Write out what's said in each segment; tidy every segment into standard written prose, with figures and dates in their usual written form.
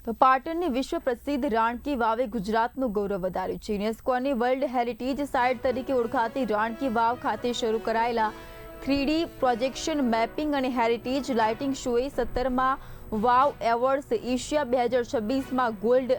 તો પાટણની વિશ્વ પ્રસિદ્ધ રાણકી વાવે ગુજરાતનું ગૌરવ વધાર્યું છે। યુનેસ્કોની વર્લ્ડ હેરિટેજ સાઇટ તરીકે ઓળખાતી રાણકી વાવ ખાતે શરૂ કરાયેલા 3D પ્રોજેક્શન મેપિંગ અને હેરિટેજ લાઇટિંગ શોએ 17મા વાવ એવોર્ડ્સ એશિયા 2026માં ગોલ્ડ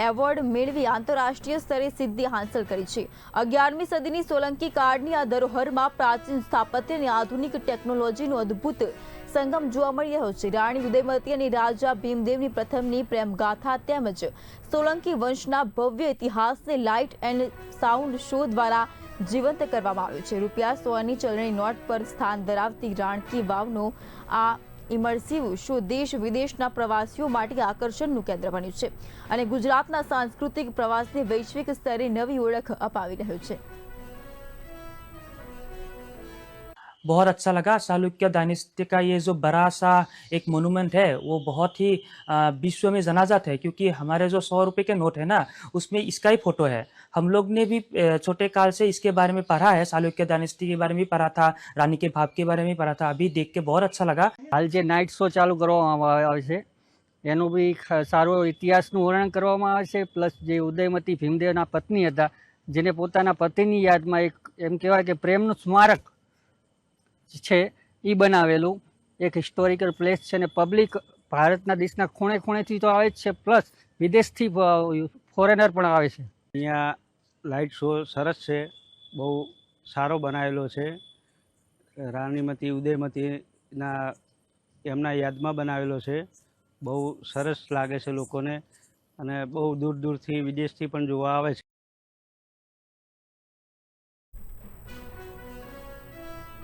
એવોર્ડ મેળવી આંતરરાષ્ટ્રીય સ્તરે સિદ્ધિ હાંસલ કરી છે। 11મી સદીની સોલંકી કાળની આ ધરોહરમાં પ્રાચીન સ્થાપત્ય અને આધુનિક ટેકનોલોજીનો અદ્ભુત સંગમ જોવા મળી રહ્યો છે। રાણી ઉદયમતી અને રાજા ભીમદેવની પ્રથમની પ્રેમગાથા તેમજ સોલંકી વંશના ભવ્ય ઇતિહાસને લાઇટ એન્ડ સાઉન્ડ શો દ્વારા જીવંત કરવામાં આવ્યો છે। ₹100ની ચલણી નોટ પર સ્થાન ધરાવતી રાણકી વાવનો આ ઇમર્સિવ શો દેશ વિદેશના પ્રવાસીઓ માટે આકર્ષણનું કેન્દ્ર બન્યું છે અને ગુજરાતના સાંસ્કૃતિક પ્રવાસને વૈશ્વિક સ્તરે નવી ઓળખ અપાવી રહ્યો છે। बहुत अच्छा लगा। चालुक्य डायनेस्टी का ये जो बड़ा सा एक मोनूमेंट है वो बहुत ही विश्व में जनाजात है, क्योंकि हमारे जो 100 रुपये के नोट है ना उसमें इसका ही फोटो है। हम लोग ने भी छोटे काल से इसके बारे में पढ़ा है, चालुक्य डायनेस्टी के बारे में पढ़ा था, रानी के भाव के बारे में पढ़ा था। अभी देख के बहुत अच्छा लगा। हाल जे नाइट शो चालू કરવામાં આવે છે એનું બી સારો ઇતિહાસનું વર્ણન કરવામાં આવે છે। પ્લસ જે ઉદયમતી ભીમદેવના પત્ની હતા જેને પોતાના પતિની યાદમાં એક એમ કહેવાય કે પ્રેમનું સ્મારક છે એ બનાવેલું એક હિસ્ટોરિકલ પ્લેસ છે અને પબ્લિક ભારતના દેશના ખૂણે ખૂણેથી તો આવે જ છે, પ્લસ વિદેશથી ફોરેનર પણ આવે છે। અહીંયા લાઇટ શો સરસ છે, બહુ સારો બનાવેલો છે। રાણીમતી ઉદયમતીના એમના યાદમાં બનાવેલો છે। બહુ સરસ લાગે છે લોકોને અને બહુ દૂર દૂરથી વિદેશથી પણ જોવા આવે